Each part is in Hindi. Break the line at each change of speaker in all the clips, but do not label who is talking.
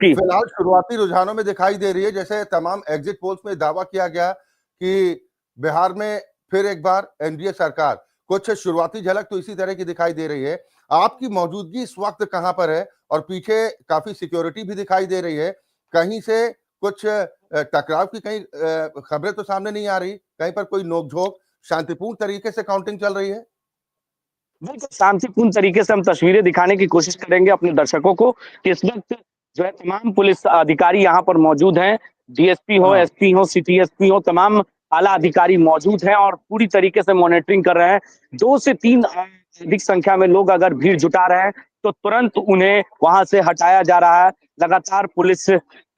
जी।
फिलहाल शुरुआती रुझानों में दिखाई दे रही है, जैसे तमाम एग्जिट पोल्स में दावा किया गया कि बिहार में फिर एक बार एनडीए सरकार। कुछ शुरुआती झलक तो इसी तरह की दिखाई दे रही है। आपकी मौजूदगी इस वक्त कहां पर है? और पीछे काफी सिक्योरिटी भी दिखाई दे रही है। कहीं से कुछ टकराव की कहीं खबरें तो सामने नहीं आ रही, कहीं पर कोई नोक-झोंक, शांतिपूर्ण तरीके से काउंटिंग चल रही है?
बिल्कुल शांतिपूर्ण तरीके से हम तस्वीरें दिखाने की कोशिश करेंगे अपने दर्शकों को कि इस वक्त जो है तमाम पुलिस अधिकारी यहाँ पर मौजूद हैं। डीएसपी हो,
हाँ।
एसपी हो, सिटी एसपी हो, तमाम आला अधिकारी मौजूद हैं और पूरी तरीके से मॉनिटरिंग कर रहे हैं। 2 से 3 अधिक संख्या में लोग अगर भीड़ जुटा रहे हैं तो तुरंत उन्हें वहां से हटाया जा रहा है। लगातार पुलिस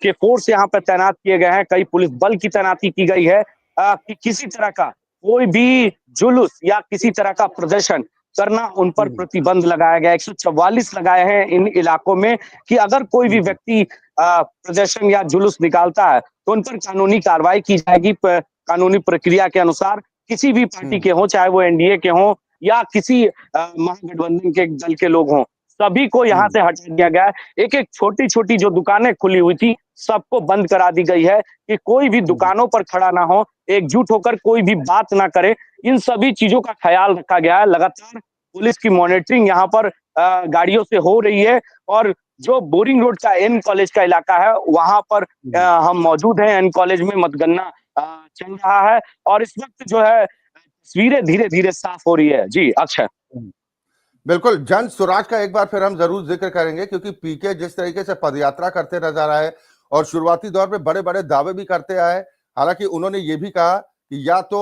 के फोर्स यहाँ पर तैनात किए गए हैं, कई पुलिस बल की तैनाती की गई है कि किसी तरह का कोई भी जुलूस या किसी तरह का प्रदर्शन करना उन पर
हुँ,
प्रतिबंध लगाया गया। 144 लगाए हैं इन इलाकों में कि अगर कोई भी
हुँ,
व्यक्ति प्रदर्शन या जुलूस निकालता है तो उन पर कानूनी कार्रवाई की जाएगी। कानूनी प्रक्रिया के अनुसार किसी भी पार्टी
हुँ,
के हों, चाहे वो एनडीए के हों या किसी महागठबंधन के दल के लोग हों, सभी को यहाँ
हुँ,
से हटा दिया गया है। एक-एक छोटी-छोटी जो दुकानें खुली हुई थी, सबको बंद करा दी गई है कि कोई भी
हुँ,
दुकानों पर खड़ा ना हो, एकजुट होकर कोई भी बात ना करे। इन सभी चीजों का ख्याल रखा गया है। लगातार पुलिस की मॉनिटरिंग यहाँ पर गाड़ियों से हो रही है और जो बोरिंग रोड का एन कॉलेज का इलाका है, वहां पर
हुँ,
हम मौजूद हैं। एन कॉलेज में मतगणना चल रहा है और इस वक्त जो है तस्वीरें धीरे-धीरे साफ हो रही है। जी, अक्षय।
हुँ। बिल्कुल, जन स्वराज का एक बार फिर हम ज़रूर ज़िक्र करेंगे, क्योंकि पीके जिस तरीके से पदयात्रा करते नज़र आए और शुरुआती दौर में बड़े-बड़े दावे भी करते आए। हालाँकि उन्होंने ये भी कहा कि या तो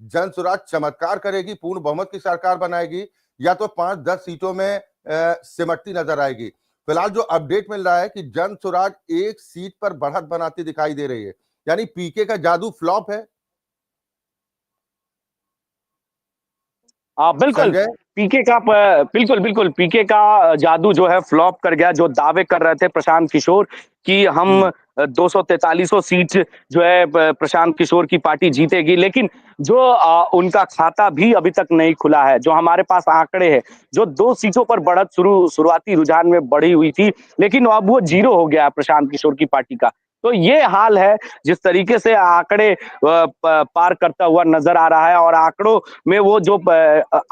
जन स्वराज चमत्कार करेगी, पूर्ण बहुमत की सरकार बनाएगी, या तो 5-10 सीटों में सिमटती नज़र आएगी। फिलहाल जो अपडेट मिल रहा है कि जन स्वराज 1 सीट पर बढ़त बनाती दिखाई दे रही है। यानी पीके का जादू फ्लॉप है?
बिल्कुल,
संजय?
पीके का प बिल्कुल, बिल्कुल, पीके का जादू जो है फ्लॉप कर गया। जो दावे कर रहे थे प्रशांत किशोर कि हम
हुँ,
243 सीट जो है प्रशांत किशोर की पार्टी जीतेगी, लेकिन जो उनका खाता भी अभी तक नहीं खुला है। जो हमारे पास आंकड़े हैं, जो 2 सीटों पर बढ़त शुरुआती रुझान में बढ़ी हुई थी, लेकिन अब वो
हुँ,
0 हो गया है प्रशांत किशोर की पार्टी का। तो ये हाल है, जिस तरीके से आंकड़े पार करता हुआ नज़र आ रहा है और आंकड़ों में वो जो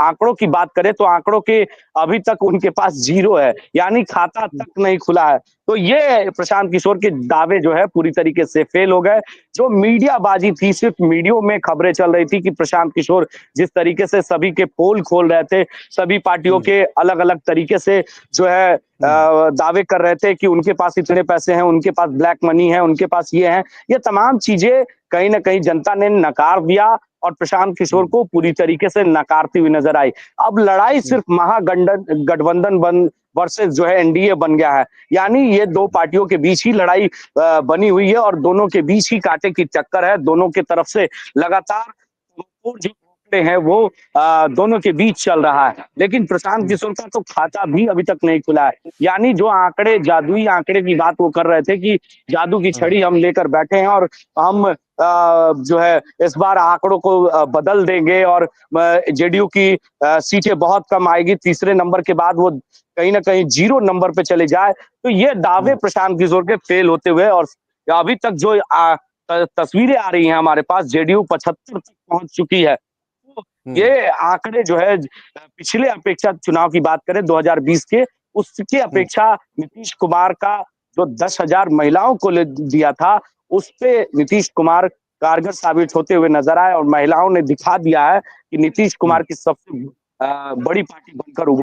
आंकड़ों की बात करें तो आंकड़ों के अभी तक उनके पास 0 है, यानी खाता
हुँ,
तक नहीं खुला है। तो ये प्रशांत किशोर के दावे जो है पूरी तरीके से फेल हो गए। जो मीडियाबाजी थी, सिर्फ मीडियो में खबरें चल रही थी कि प्रशांत किशोर जिस तरीके से सभी के पोल खोल रहे थे, सभी पार्टियों
हुँ,
के अलग-अलग तरीके से जो है
हुँ,
दावे कर रहे थे कि उनके पास इतने पैसे हैं, उनके पास ब्लैक मनी है, उनके पास ये है। ये तमाम चीजें कहीं न कहीं जनता ने नकार दिया और प्रशांत किशोर
हुँ,
को पूरी तरीके से नकारती हुई नजर आई। अब लड़ाई
हुँ,
सिर्फ गठबंधन बन वर्सेस जो है एनडीए बन गया है। यानी ये 2 पार्टियों के बीच ही लड़ाई बनी हुई है और दोनों के बीच ही कांटे की टक्कर है। दोनों की तरफ से लगातार वो जो आंकड़े हैं वो दोनों के बीच चल रहा है। लेकिन प्रशांत
हुँ,
किशोर का तो खाता भी अभी तक नहीं खुला है। यानी जो आंकड़े जादुई आंकड़े की बात वो कर रहे थे कि जादू की
हुँ,
छड़ी हम लेकर बैठे हैं और हम जो है इस बार आंकड़ों को बदल देंगे और जेडीयू की सीटें बहुत कम आएगी। तीसरे नंबर के बाद वो कहीं न कहीं 0 नंबर पे चले जाए। तो ये दावे
हुँ,
प्रशांत किशोर के फेल होते हुए और अभी तक जो तस्वीरें आ रही हैं हमारे पास, जेडीयू 75 तक पहुँच चुकी है। तो
हुँ,
ये आंकड़े जो है पिछले अपेक्षा चुनाव की बात करें 2020 के, उसके
हुँ।
अपेक्षा नीतीश कुमार का जो 10,000 महिलाओं को ले दिया था, उसपे नीतीश कुमार कारगर साबित होते हुए नजर आए और महिलाओं ने दिखा दिया है कि नीतीश
हुँ।
कुमार की सबसे बड़ी पार्टी बनकर उभरी।